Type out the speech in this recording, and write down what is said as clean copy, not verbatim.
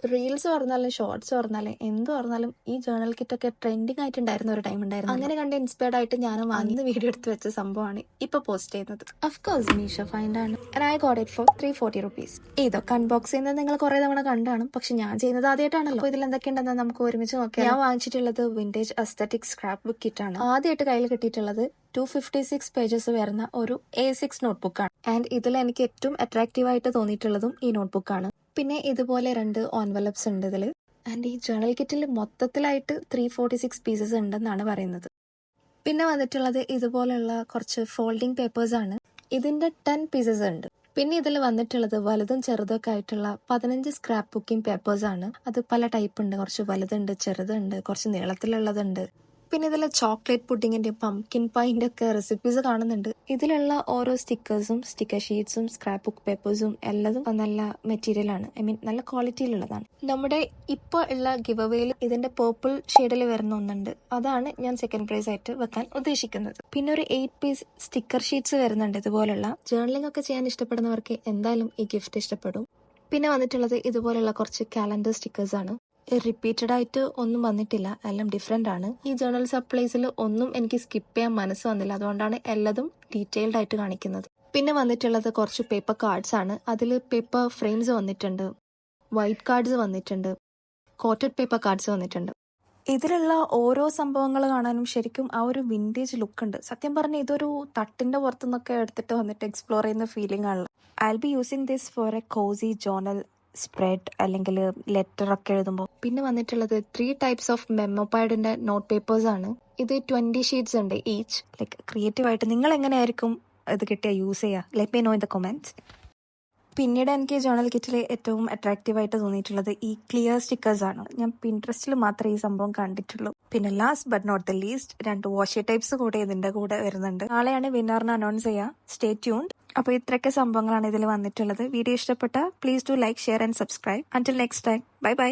Reels പറഞ്ഞാലും shorts പറഞ്ഞാലും എന്ത് പറഞ്ഞാലും ഈ ജേർണൽ കിറ്റ് ഒക്കെ ട്രെൻഡിങ് ആയിട്ടുണ്ടായിരുന്ന ഒരു ടൈം ഉണ്ടായിരുന്നു. അങ്ങനെ കണ്ട് ഇൻസ്പയർഡ് ആയിട്ട് ഞാൻ വാങ്ങി വീഡിയോ എടുത്ത് വെച്ച സംഭവമാണ് ഇപ്പൊ പോസ്റ്റ് ചെയ്യുന്നത്. അഫ്കോഴ്സ് മീഷോ ഫൈൻഡ് ആണ്. I got it for 340 rupees. ഇതൊക്കെ അൺബോക്സ് ചെയ്യുന്നത് നിങ്ങൾ കുറെ തവണ കണ്ടാണ്, പക്ഷെ ഞാൻ ചെയ്യുന്നത് ആദ്യമായിട്ടാണല്ലോ. ഇതിൽ എന്തൊക്കെയുണ്ടെന്ന് നമുക്ക് ഒരുമിച്ച് നോക്കാം. ഞാൻ വാങ്ങിച്ചിട്ടുള്ളത് vintage aesthetic scrapbook kit ആണ്. ആദ്യമായിട്ട് കയ്യിൽ കിട്ടിയിട്ടുള്ളത് 256 പേജസ് വരുന്ന ഒരു A6 നോട്ട്ബുക്കാണ്. ആൻഡ് ഇതിൽ എനിക്ക് ഏറ്റവും അട്രാക്റ്റീവ് ആയിട്ട് തോന്നിയിട്ടുള്ളതും ഈ നോട്ട്ബുക്കാണ്. പിന്നെ ഇതുപോലെ 2 ഓൺവലപ്സ് ഉണ്ട് ഇതിൽ. ആൻഡ് ഈ ജേർണൽ കിറ്റിൽ മൊത്തത്തിലായിട്ട് 346 പീസസ് ഉണ്ടെന്നാണ് പറയുന്നത്. പിന്നെ വന്നിട്ടുള്ളത് ഇതുപോലെയുള്ള കുറച്ച് ഫോൾഡിംഗ് പേപ്പേഴ്സ് ആണ്. ഇതിന്റെ 10 പീസസ് ഉണ്ട്. പിന്നെ ഇതിൽ വന്നിട്ടുള്ളത് വലുതും ചെറുതൊക്കെ ആയിട്ടുള്ള 15 സ്ക്രാപ്പ് ബുക്കിംഗ് പേപ്പേഴ്സ് ആണ്. അത് പല ടൈപ്പ് ഉണ്ട്. കുറച്ച് വലുതുണ്ട്, ചെറുതുണ്ട്, കുറച്ച് നീളത്തിലുള്ളതുണ്ട്. പിന്നെ ഇതിൽ ചോക്ലേറ്റ് പുഡിങ്ങിന്റെ പംകിൻ പൈന്റെ ഒക്കെ റെസിപ്പീസ് കാണുന്നുണ്ട്. ഇതിലുള്ള ഓരോ സ്റ്റിക്കേഴ്സും സ്റ്റിക്കർ ഷീറ്റ്സും സ്ക്രാപ്പ് ബുക്ക് പേപ്പേഴ്സും എല്ലതും നല്ല മെറ്റീരിയൽ ആണ്. നല്ല ക്വാളിറ്റിയിലുള്ളതാണ്. നമ്മുടെ ഇപ്പോൾ ഉള്ള ഗിവ് അവേയിൽ ഇതിന്റെ പേർപ്പിൾ ഷെയ്ഡിൽ വരുന്ന ഒന്നുണ്ട്. അതാണ് ഞാൻ സെക്കൻഡ് പ്രൈസ് ആയിട്ട് വെക്കാൻ ഉദ്ദേശിക്കുന്നത്. പിന്നെ ഒരു 8 പീസ് സ്റ്റിക്കർ ഷീറ്റ്സ് വരുന്നുണ്ട്. ഇതുപോലുള്ള ജേർണലിംഗ് ഒക്കെ ചെയ്യാൻ ഇഷ്ടപ്പെടുന്നവർക്ക് എന്തായാലും ഈ ഗിഫ്റ്റ് ഇഷ്ടപ്പെടും. പിന്നെ വന്നിട്ടുള്ളത് ഇതുപോലുള്ള കുറച്ച് കാലണ്ടർ സ്റ്റിക്കേഴ്സ് ആണ്. റിപ്പീറ്റഡ് ആയിട്ട് ഒന്നും വന്നിട്ടില്ല, എല്ലാം ഡിഫറെന്റ് ആണ്. ഈ ജേർണൽ സപ്ലൈസിൽ ഒന്നും എനിക്ക് സ്കിപ്പ് ചെയ്യാൻ മനസ്സ് വന്നില്ല, അതുകൊണ്ടാണ് എല്ലാതും ഡീറ്റെയിൽഡ് ആയിട്ട് കാണിക്കുന്നത്. പിന്നെ വന്നിട്ടുള്ളത് കുറച്ച് പേപ്പർ കാർഡ്സ് ആണ്. അതിൽ പേപ്പർ ഫ്രെയിംസ് വന്നിട്ടുണ്ട്, വൈറ്റ് കാർഡ്സ് വന്നിട്ടുണ്ട്, കോട്ടഡ് പേപ്പർ കാർഡ്സ് വന്നിട്ടുണ്ട്. ഇതിലുള്ള ഓരോ സംഭവങ്ങൾ കാണാനും ശരിക്കും ആ ഒരു വിന്റേജ് ലുക്ക് ഉണ്ട്. സത്യം പറഞ്ഞ ഇതൊരു തട്ടിന്റെ പുറത്തുനിന്നൊക്കെ എടുത്തിട്ട് വന്നിട്ട് എക്സ്പ്ലോർ ചെയ്യുന്ന ഫീലിംഗ് ആണ്. I be using this for a cosy journal spread അല്ലെങ്കിൽ ലെറ്റർ ഒക്കെ എഴുതുമ്പോൾ. പിന്നെ വന്നിട്ടുള്ളത് 3 ടൈപ്സ് ഓഫ് മെമ്മോ പാഡിന്റെ നോട്ട് പേപ്പേഴ്സ് ആണ്. ഇത് 20 ഷീറ്റ്സ് ഉണ്ട് ഈച്ച്. ലൈക്ക് ക്രിയേറ്റീവ് ആയിട്ട് നിങ്ങൾ എങ്ങനെയായിരിക്കും ഇത് കിട്ടിയ യൂസ് ചെയ്യുക? Let me know in the comments. പിന്നീട് എനിക്ക് ജേർണൽ കിറ്റിൽ ഏറ്റവും അട്രാക്റ്റീവ് ആയിട്ട് തോന്നിയിട്ടുള്ളത് ഈ ക്ലിയർ സ്റ്റിക്കേഴ്സ് ആണ്. ഞാൻ പിൻട്രസ്റ്റിൽ മാത്രമേ ഈ സംഭവം കണ്ടിട്ടുള്ളൂ. പിന്നെ last but not the least 2 washi types കൂടെ ഇതിന്റെ കൂടെ വരുന്നുണ്ട്. നാളെയാണ് വിന്നറിനെ അനൗൺസ് ചെയ്യുക. Stay tuned. അപ്പോൾ ഇത്രയൊക്കെ സംഭവങ്ങളാണ് ഇതിൽ വന്നിട്ടുള്ളത്. വീഡിയോ ഇഷ്ടപ്പെട്ട please do like, share and subscribe. Until next time, bye by.